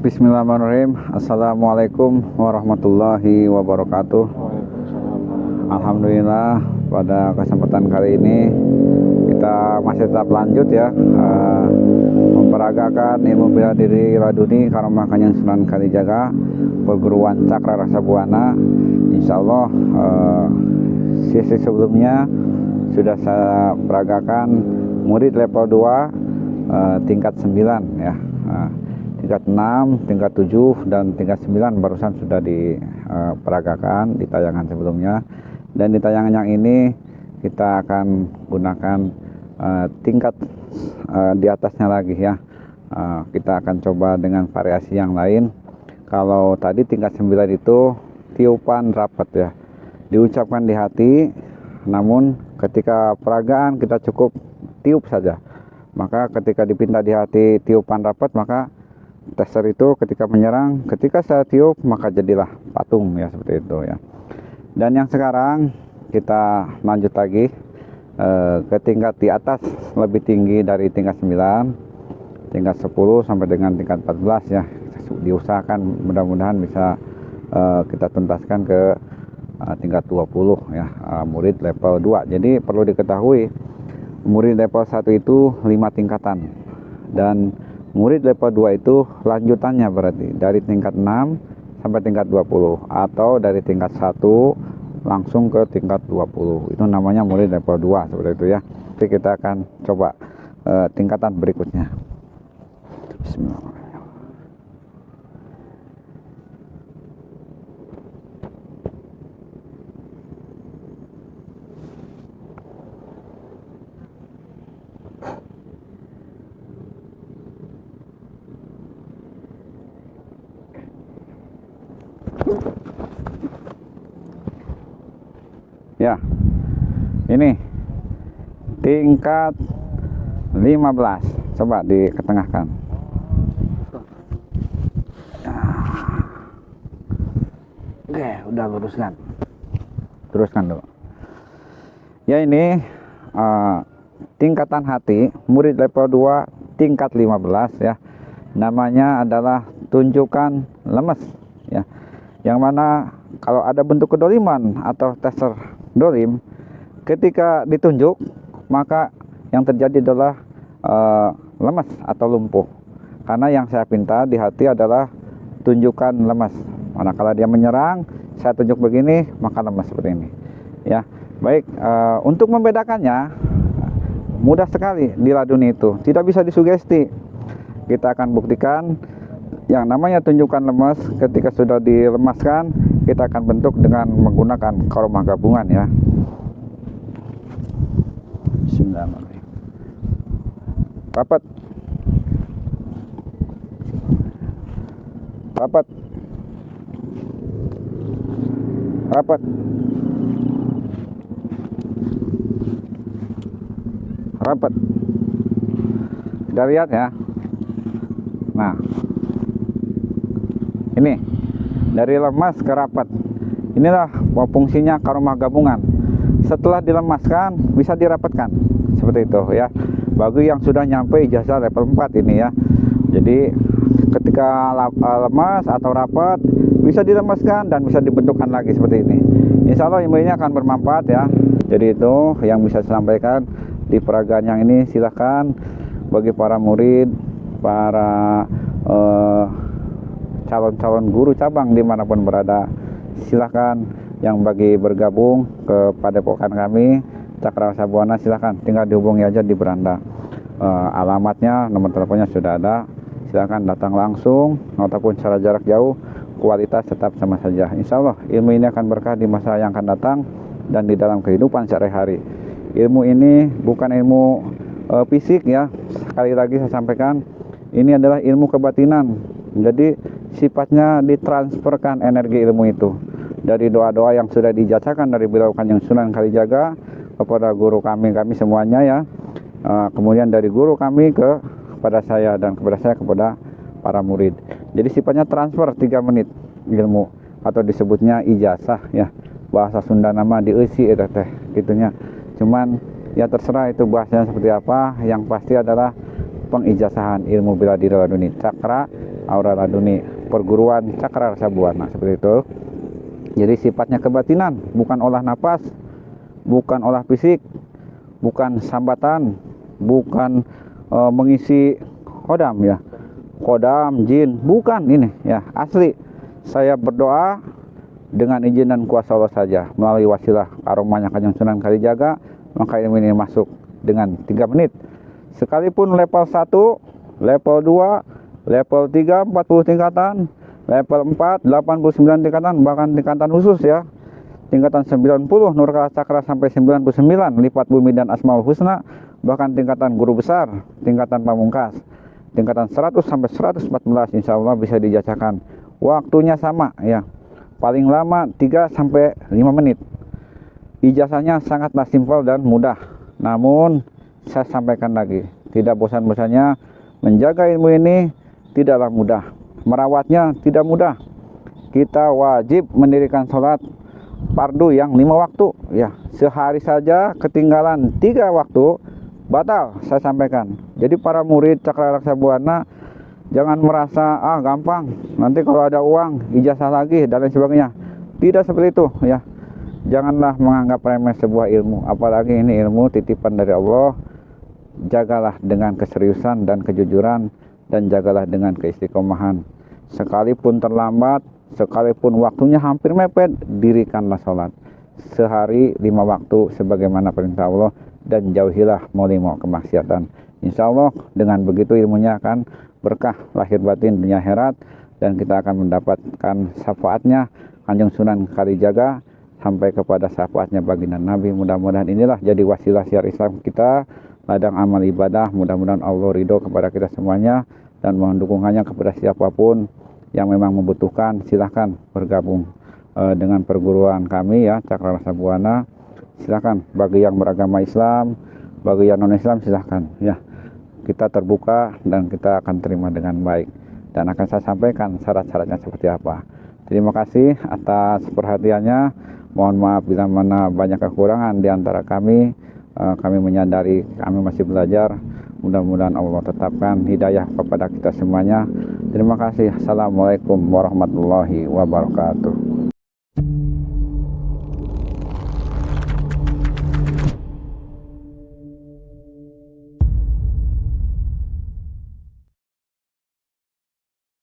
Bismillahirrahmanirrahim. Assalamualaikum warahmatullahi wabarakatuh. Alhamdulillah, pada kesempatan kali ini kita masih tetap lanjut ya, memperagakan ilmu bela diri Laduni Karomah Kanjeng Sunan Kalijaga perguruan Cakra Rasa Buana. Insyaallah sesi sebelumnya sudah saya peragakan murid level 2 tingkat 9 ya. Tingkat 6, tingkat 7, dan tingkat 9 barusan sudah diperagakan di tayangan sebelumnya. Dan di tayangan yang ini kita akan gunakan tingkat di atasnya lagi ya. Kita akan coba dengan variasi yang lain. Kalau tadi tingkat 9 itu tiupan rapat ya, diucapkan di hati, namun ketika peragaan kita cukup tiup saja. Maka ketika dipinta di hati tiupan rapat, maka tester itu ketika menyerang, ketika saya tiup maka jadilah patung ya, seperti itu ya. Dan yang sekarang kita lanjut lagi ke tingkat di atas, lebih tinggi dari tingkat 9, tingkat 10 sampai dengan tingkat 14 ya. Diusahakan mudah-mudahan bisa kita tuntaskan ke tingkat 20 ya, murid level 2. Jadi perlu diketahui, murid level 1 itu 5 tingkatan, dan murid level 2 itu lanjutannya berarti dari tingkat 6 sampai tingkat 20, atau dari tingkat 1 langsung ke tingkat 20. Itu namanya murid level 2 seperti itu ya. Jadi kita akan coba tingkatan berikutnya. Bismillahirrahmanirrahim. Ya, ini tingkat 15. Coba diketengahkan. Oke, udah luruskan. Teruskan dulu. Ya, ini tingkatan hati murid level 2 tingkat 15 ya. Namanya adalah tunjukkan lemes ya. Yang mana kalau ada bentuk kedoliman atau tester dolim, ketika ditunjuk maka yang terjadi adalah lemas atau lumpuh. Karena yang saya pinta di hati adalah tunjukkan lemas. Manakala dia menyerang, saya tunjuk begini, maka lemas seperti ini ya. Baik, untuk membedakannya mudah sekali di Laduni itu, tidak bisa disugesti. Kita akan buktikan yang namanya tunjukkan lemas. Ketika sudah dilemaskan, kita akan bentuk dengan menggunakan karomah gabungan ya. Bismillahirrahmanirrahim. Rapat, rapat, rapat, rapat. Kita lihat ya. Nah, ini dari lemas ke rapat. Inilah fungsinya karomah gabungan. Setelah dilemaskan bisa dirapatkan seperti itu ya. Bagi yang sudah nyampe ijazah level 4 ini ya. Jadi ketika lemas atau rapat bisa dilemaskan dan bisa dibentukkan lagi seperti ini. Insya Allah ilmu ini akan bermanfaat ya. Jadi itu yang bisa saya sampaikan di peragaan yang ini. Silahkan bagi para murid, para calon-calon guru cabang dimanapun berada, silahkan yang bagi bergabung ke padepokan kami Cakra Rasa Buana, silahkan tinggal dihubungi aja di beranda. Alamatnya, nomor teleponnya sudah ada. Silahkan datang langsung ataupun secara jarak jauh, kualitas tetap sama saja. Insya Allah ilmu ini akan berkah di masa yang akan datang dan di dalam kehidupan sehari-hari. Ilmu ini bukan ilmu fisik ya. Sekali lagi saya sampaikan, ini adalah ilmu kebatinan. Jadi sifatnya ditransferkan energi ilmu itu dari doa-doa yang sudah dijacakan dari beliau Kanjeng Sunan Kalijaga kepada guru kami semuanya ya. Kemudian dari guru kami kepada saya, dan kepada saya kepada para murid. Jadi sifatnya transfer 3 menit ilmu, atau disebutnya ijazah ya. Bahasa Sunda nama dieusi eta teh gitunya. Cuman ya terserah itu bahasanya seperti apa, yang pasti adalah pengijazahan ilmu bela diri Laduni Cakra Aura Laduni Perguruan Cakra Rasa Buana, seperti itu. Jadi sifatnya kebatinan, bukan olah napas, bukan olah fisik, bukan sambatan, bukan mengisi kodam ya, kodam jin, bukan ini ya, asli. Saya berdoa dengan izin dan kuasa Allah saja melalui wasilah aromanya Kanjeng Sunan Kalijaga, maka ilmu ini masuk dengan 3 menit. Sekalipun level 1, level 2, level 3 40 tingkatan, level 4 89 tingkatan, bahkan tingkatan khusus ya, tingkatan 90 Nurkala Cakra sampai 99 lipat bumi dan Asmaul Husna, bahkan tingkatan guru besar, tingkatan pamungkas, tingkatan 100 sampai 114 insya Allah bisa dijacakan. Waktunya sama ya, paling lama 3 sampai 5 menit. Ijazahnya sangatlah simpel dan mudah. Namun saya sampaikan lagi, tidak bosan-bosannya menjaga ilmu ini tidaklah mudah, merawatnya tidak mudah. Kita wajib mendirikan sholat fardu yang 5 waktu ya. Sehari saja ketinggalan 3 waktu batal, saya sampaikan. Jadi para murid Cakra Raksa Buana jangan merasa gampang, nanti kalau ada uang ijazah lagi dan lain sebagainya. Tidak seperti itu ya. Janganlah menganggap remeh sebuah ilmu, apalagi ini ilmu titipan dari Allah. Jagalah dengan keseriusan dan kejujuran, dan jagalah dengan keistiqomahan. Sekalipun terlambat, sekalipun waktunya hampir mepet, dirikanlah sholat sehari 5 waktu sebagaimana perintah Allah, dan jauhilah mau kemaksiatan. Insya Allah dengan begitu ilmunya akan berkah lahir batin dunia akhirat, dan kita akan mendapatkan syafaatnya Kanjeng Sunan Kalijaga sampai kepada syafaatnya baginda Nabi. Mudah-mudahan inilah jadi wasilah syiar Islam kita, ladang amal ibadah. Mudah-mudahan Allah ridho kepada kita semuanya, dan mohon dukungannya kepada siapapun yang memang membutuhkan. Silahkan bergabung dengan perguruan kami ya, Cakra Rasa Buana. Silahkan, bagi yang beragama Islam, bagi yang non Islam silahkan ya. Kita terbuka dan kita akan terima dengan baik, dan akan saya sampaikan syarat-syaratnya seperti apa. Terima kasih atas perhatiannya. Mohon maaf bila mana banyak kekurangan di antara kami. Kami menyadari kami masih belajar. Mudah-mudahan Allah tetapkan hidayah kepada kita semuanya. Terima kasih. Assalamualaikum warahmatullahi wabarakatuh.